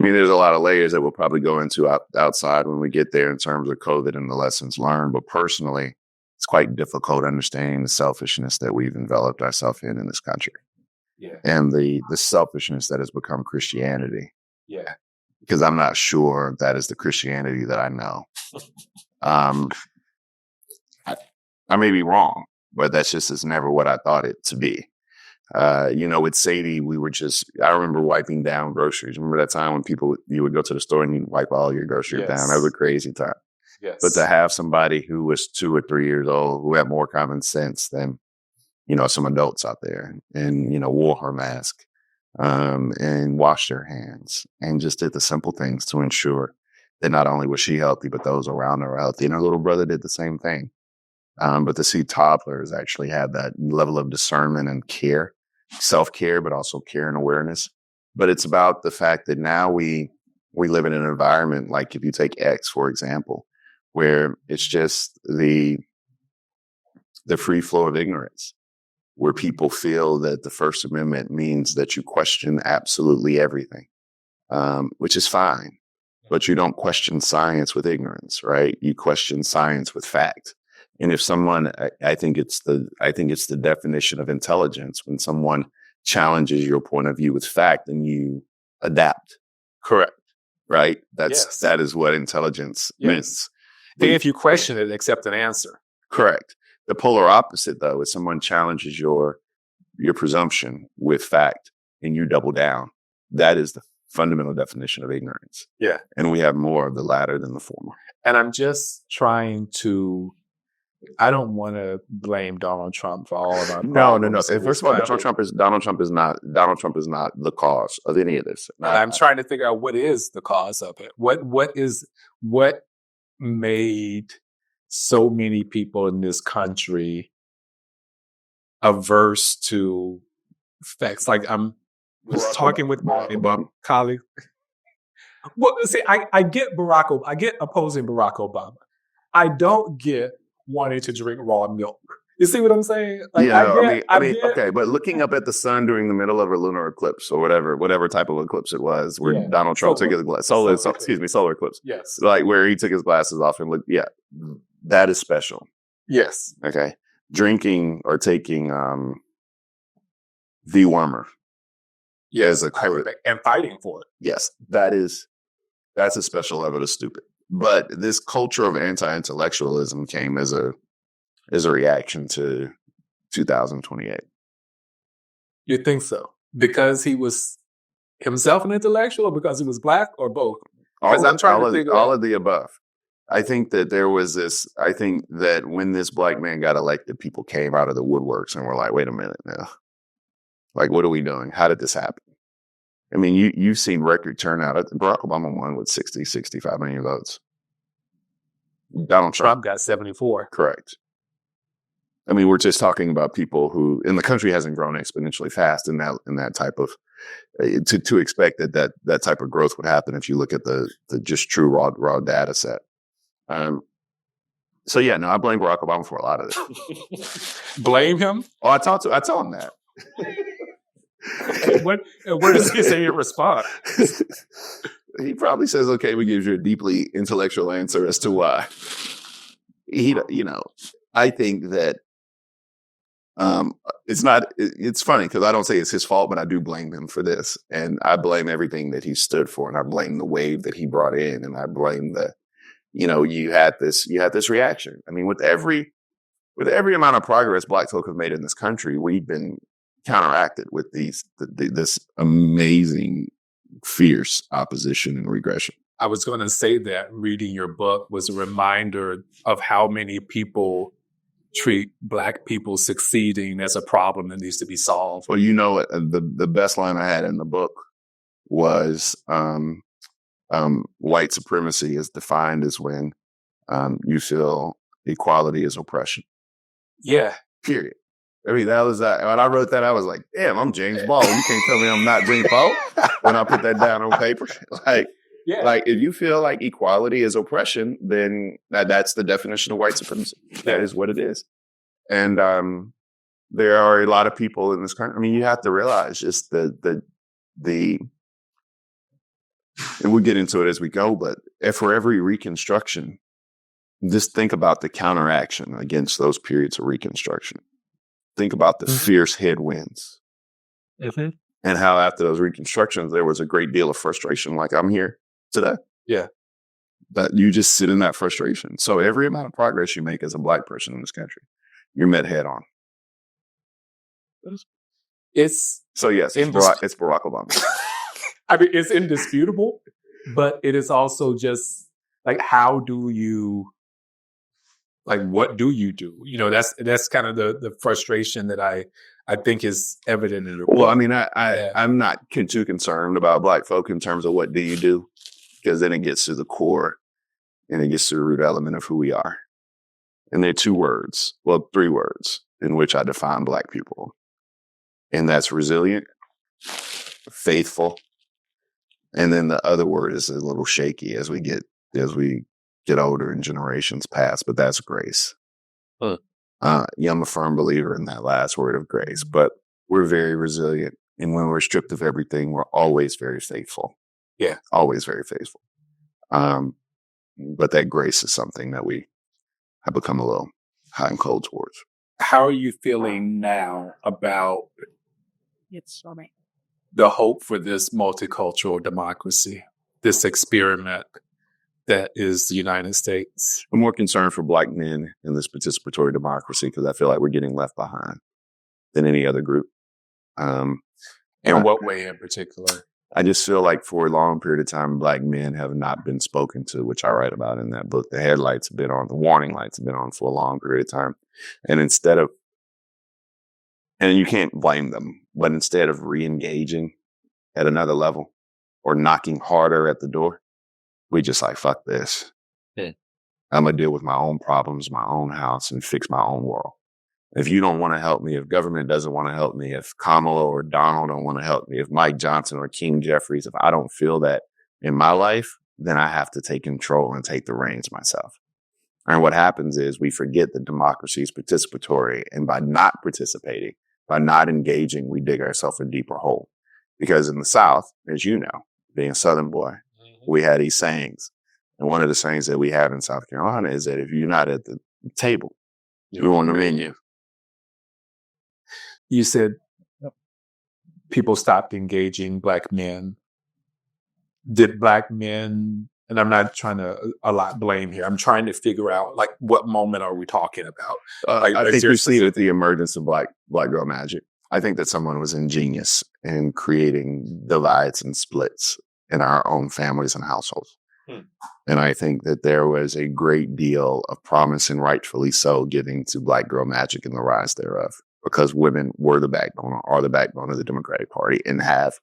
mean, there's a lot of layers that we'll probably go into outside when we get there in terms of COVID and the lessons learned. But personally, it's quite difficult understanding the selfishness that we've enveloped ourselves in this country. Yeah. And the selfishness that has become Christianity. Yeah. Because I'm not sure that is the Christianity that I know. I may be wrong, but that's just is never what I thought it to be. With Sadie, I remember wiping down groceries. Remember that time when you would go to the store and you'd wipe all your groceries down? That was a crazy time. Yes. But to have somebody who was 2 or 3 years old, who had more common sense than, some adults out there and, wore her mask, and washed their hands and just did the simple things to ensure that not only was she healthy, but those around her were healthy. And her little brother did the same thing. But to see toddlers actually have that level of discernment and care, self-care, but also care and awareness. But it's about the fact that now we live in an environment, like if you take X, for example, where it's just the free flow of ignorance, where people feel that the First Amendment means that you question absolutely everything, which is fine. But you don't question science with ignorance, right? You question science with fact. And if someone, I think it's the definition of intelligence when someone challenges your point of view with fact and you adapt. Correct. Right? That is what intelligence means. Then if you question it, accept an answer. Correct. The polar opposite, though, is someone challenges your presumption with fact and you double down. That is the fundamental definition of ignorance. Yeah. And we have more of the latter than the former. And I'm just trying to, I don't want to blame Donald Trump for all of our problems. No. First of all, Donald Trump is not the cause of any of this. I'm trying to figure out what is the cause of it. What made so many people in this country averse to facts? Like I was talking with my colleague. Well, see, I get I get opposing Barack Obama. I don't get wanting to drink raw milk. You see what I'm saying? Like, okay, but looking up at the sun during the middle of a lunar eclipse or whatever type of eclipse it was, where Donald Trump took his solar eclipse. Yes. Like where he took his glasses off and looked, that is special. Yes. Okay. Drinking or taking dewormer. Yes. And fighting for it. Yes. That's a special level of stupid. But this culture of anti-intellectualism came as a reaction to 2028. You think so? Because he was himself an intellectual, or because he was black, or both? Because I'm trying to figure out all of the above. I think that there was this. I think that when this black man got elected, people came out of the woodworks and were like, "Wait a minute now, like, what are we doing? How did this happen?" I mean, you've seen record turnout. Barack Obama won with 65 million votes. Donald Trump got 74. Correct. I mean, we're just talking about people who, and the country hasn't grown exponentially fast in that type of, to expect that type of growth would happen if you look at the just true raw data set. I blame Barack Obama for a lot of this. Blame him? Oh, I tell him that. What does he say in response? He probably says, "Okay, we give you a deeply intellectual answer as to why." I think that it's funny because I don't say it's his fault, but I do blame him for this, and I blame everything that he stood for, and I blame the wave that he brought in, and I blame you had this reaction. I mean, with every amount of progress Black folk have made in this country, we've been counteracted with this amazing, fierce opposition and regression. I was going to say that reading your book was a reminder of how many people treat Black people succeeding as a problem that needs to be solved. Well, the best line I had in the book was white supremacy is defined as when you feel equality is oppression. Yeah. Period. I mean, that was that. When I wrote that, I was like, damn, I'm James Baldwin. You can't tell me I'm not James Baldwin when I put that down on paper. Like if you feel like equality is oppression, then that's the definition of white supremacy. That is what it is. And there are a lot of people in this country. I mean, you have to realize just the and we'll get into it as we go, but for every Reconstruction, just think about the counteraction against those periods of Reconstruction. Think about the fierce headwinds and how after those Reconstructions, there was a great deal of frustration, like I'm here today. Yeah. But you just sit in that frustration. So every amount of progress you make as a Black person in this country, you're met head on. It's Barack Obama. I mean, it's indisputable, but it is also just like, how do you, like, what do you do? You know, that's kind of the frustration that I think is evident in the Well, I mean, I'm not too concerned about Black folk in terms of what do you do, because then it gets to the core and it gets to the root element of who we are. And there are 3 words in which I define Black people. And that's resilient, faithful, and then the other word is a little shaky as we get older and generations pass, but that's grace. I'm a firm believer in that last word of grace, but we're very resilient. And when we're stripped of everything, we're always very faithful. Yeah. Always very faithful. But that grace is something that we have become a little hot and cold towards. How are you feeling now about the hope for this multicultural democracy, this experiment that is the United States? I'm more concerned for Black men in this participatory democracy because I feel like we're getting left behind than any other group. In what way in particular? I just feel like for a long period of time, Black men have not been spoken to, which I write about in that book. The headlights have been on, the warning lights have been on for a long period of time. And and you can't blame them, but instead of re-engaging at another level or knocking harder at the door, we just like, fuck this. Yeah. I'm going to deal with my own problems, my own house, and fix my own world. If you don't want to help me, if government doesn't want to help me, if Kamala or Donald don't want to help me, if Mike Johnson or King Jeffries, if I don't feel that in my life, then I have to take control and take the reins myself. And what happens is we forget that democracy is participatory. And by not participating, by not engaging, we dig ourselves a deeper hole. Because in the South, as you know, being a Southern boy, we had these sayings. And one of the sayings that we have in South Carolina is that if you're not at the table, you're on the menu. You said people stopped engaging Black men. Did Black men, and I'm not trying to allot blame here, I'm trying to figure out, like, what moment are we talking about? I think you see it at the emergence of Black girl magic. I think that someone was ingenious in creating divides and splits in our own families and households. And I think that there was a great deal of promise, and rightfully so, giving to Black girl magic and the rise thereof, because women were the backbone, or are the backbone of the Democratic Party, and have